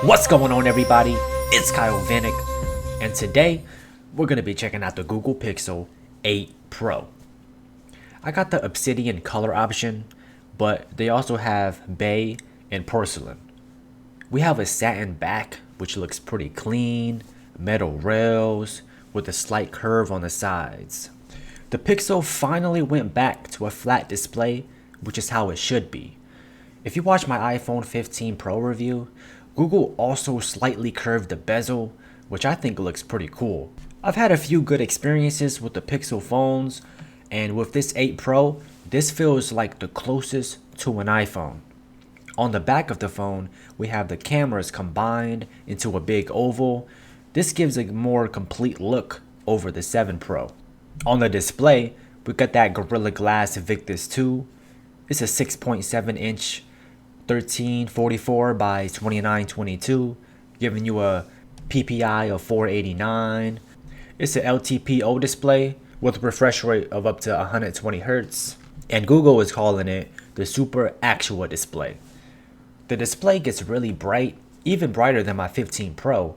What's going on, everybody? It's Kyo Vinek, and today we're going to be checking out the Google Pixel 8 Pro. I got the obsidian color option, but they also have bay and porcelain. We have a satin back, which looks pretty clean, metal rails with a slight curve on the sides. The Pixel finally went back to a flat display, which is how it should be. If you watch my iPhone 15 Pro review, Google also slightly curved the bezel, which I think looks pretty cool. I've had a few good experiences with the Pixel phones, and with this 8 Pro, this feels like the closest to an iPhone. On the back of the phone, we have the cameras combined into a big oval. This gives a more complete look over the 7 Pro. On the display, we got that Gorilla Glass Victus 2. It's a 6.7-inch 1344 by 2922, giving you a PPI of 489. It's an LTPO display with a refresh rate of up to 120 Hz, and Google is calling it the Super Actual Display. The display gets really bright, even brighter than my 15 Pro.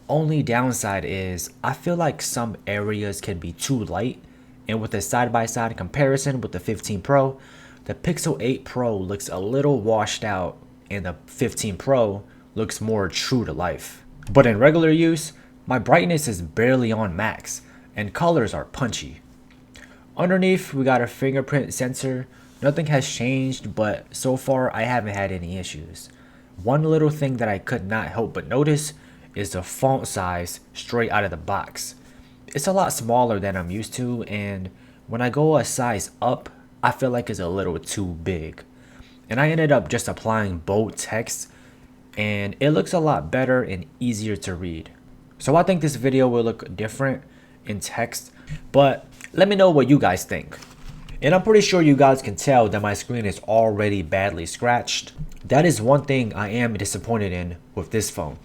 Only downside is I feel like some areas can be too light, and with a side-by-side comparison with the 15 Pro, the Pixel 8 Pro looks a little washed out and the 15 Pro looks more true to life. But in regular use, my brightness is barely on max and colors are punchy. Underneath, we got a fingerprint sensor. Nothing has changed, but so far I haven't had any issues. One little thing that I could not help but notice is the font size straight out of the box. It's a lot smaller than I'm used to, and when I go a size up, I feel like it's a little too big. And I ended up just applying bold text, and it looks a lot better and easier to read. So I think this video will look different in text, but let me know what you guys think. And I'm pretty sure you guys can tell that my screen is already badly scratched. That is one thing I am disappointed in with this phone.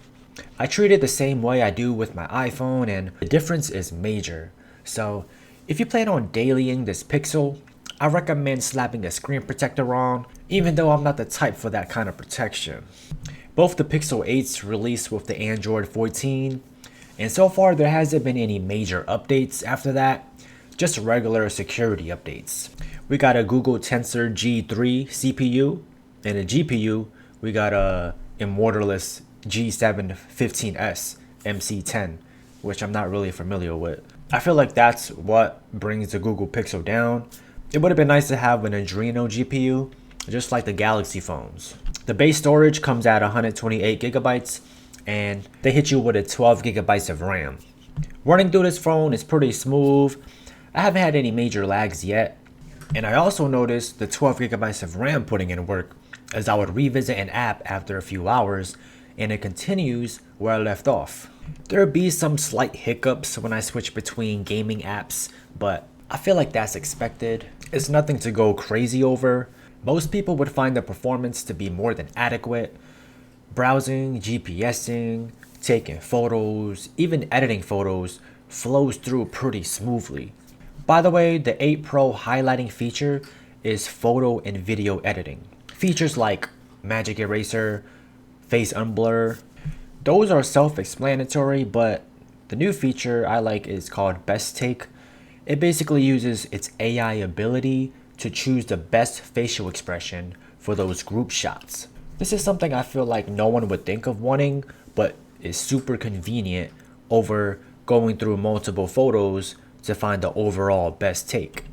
I treat it the same way I do with my iPhone, and the difference is major. So if you plan on dailying this Pixel, I recommend slapping a screen protector on, even though I'm not the type for that kind of protection. Both the Pixel 8s released with the Android 14, and so far there hasn't been any major updates after that, just regular security updates. We got a Google Tensor G3 CPU, and a GPU, we got a Immortalist G7 15S MC10, which I'm not really familiar with. I feel like that's what brings the Google Pixel down. It would have been nice to have an Adreno GPU, just like the Galaxy phones. The base storage comes at 128 gigabytes, and they hit you with a 12 gigabytes of RAM. Running through this phone is pretty smooth. I haven't had any major lags yet, and I also noticed the 12 gigabytes of RAM putting in work, as I would revisit an app after a few hours, and it continues where I left off. There'll be some slight hiccups when I switch between gaming apps, but I feel like that's expected. It's nothing to go crazy over. Most people would find the performance to be more than adequate. Browsing, GPSing, taking photos, even editing photos flows through pretty smoothly. By the way, the 8 Pro highlighting feature is photo and video editing. Features like Magic Eraser, Face Unblur, those are self-explanatory, but the new feature I like is called Best Take. It basically uses its AI ability to choose the best facial expression for those group shots. This is something I feel like no one would think of wanting, but is super convenient over going through multiple photos to find the overall best take.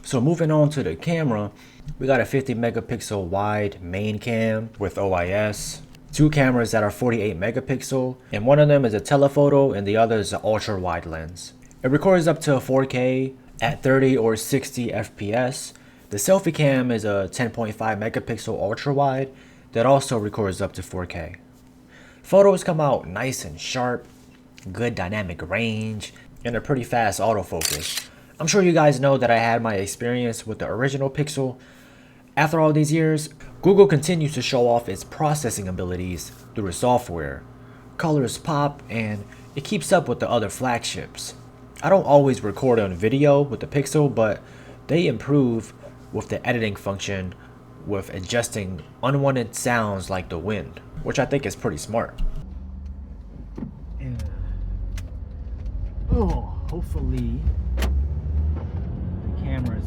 So moving on to the camera, we got a 50 megapixel wide main cam with OIS, two cameras that are 48 megapixel, and one of them is a telephoto and the other is an ultra wide lens. It records up to 4K at 30 or 60 FPS. The selfie cam is a 10.5 megapixel ultra wide that also records up to 4K. Photos come out nice and sharp, good dynamic range, and a pretty fast autofocus. I'm sure you guys know that I had my experience with the original Pixel. After all these years, Google continues to show off its processing abilities through its software. Colors pop, and it keeps up with the other flagships. I don't always record on video with the Pixel, but they improve with the editing function with adjusting unwanted sounds like the wind, which I think is pretty smart. Oh, hopefully the camera's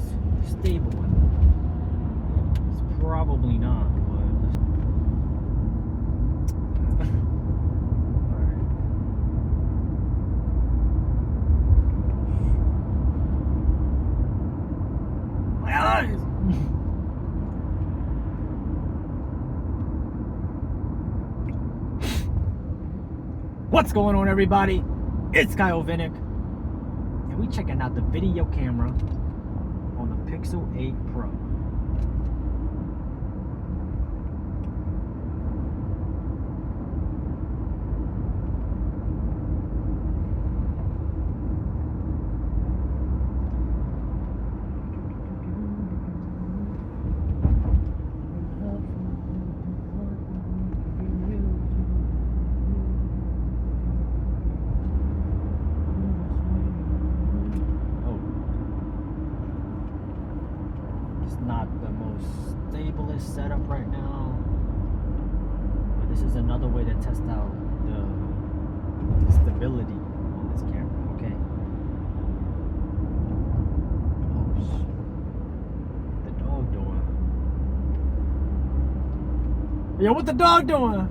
stable. It's probably not, but alright. My eyes! What's going on, everybody? It's Kyo Vinek, and we checking out the video camera on the Pixel 8 Pro. Not the most stablest setup right now, but this is another way to test out the stability on this camera. Okay. Oh shit. The dog doing? Yo, what the dog doing?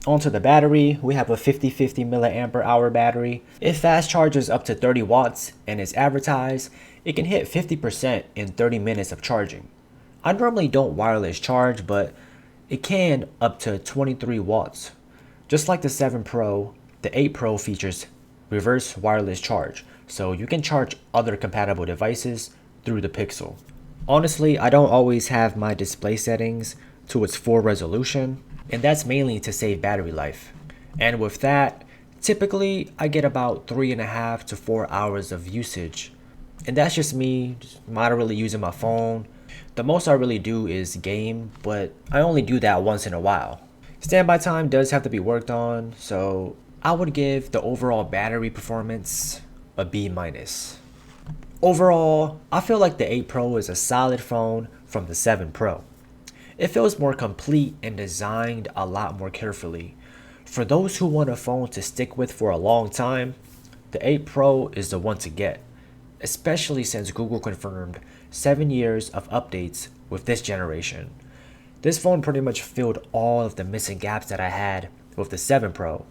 Onto the battery, we have a 50-50 milliampere hour battery. It fast charges up to 30 watts and is advertised it can hit 50% in 30 minutes of charging. I normally don't wireless charge, but it can up to 23 watts. Just like the 7 Pro, the 8 Pro features reverse wireless charge, so you can charge other compatible devices through the Pixel. Honestly, I don't always have my display settings to its full resolution, and that's mainly to save battery life. And with that, typically I get about 3.5 to 4 hours of usage. And that's just me just moderately using my phone. The most I really do is game, but I only do that once in a while. Standby time does have to be worked on, so I would give the overall battery performance a B-. Overall, I feel like the 8 Pro is a solid phone from the 7 Pro. It feels more complete and designed a lot more carefully. For those who want a phone to stick with for a long time, the 8 Pro is the one to get, especially since Google confirmed 7 years of updates with this generation. This phone pretty much filled all of the missing gaps that I had with the 7 Pro.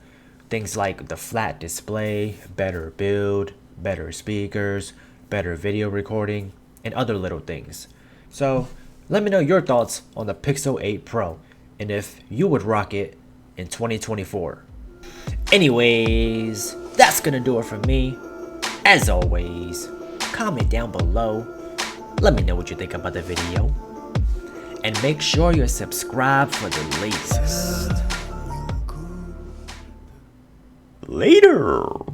Things like the flat display, better build, better speakers, better video recording, and other little things. So, let me know your thoughts on the Pixel 8 Pro and if you would rock it in 2024. Anyways, that's gonna do it for me. As always, comment down below. Let me know what you think about the video. And make sure you're subscribed for the latest. Later!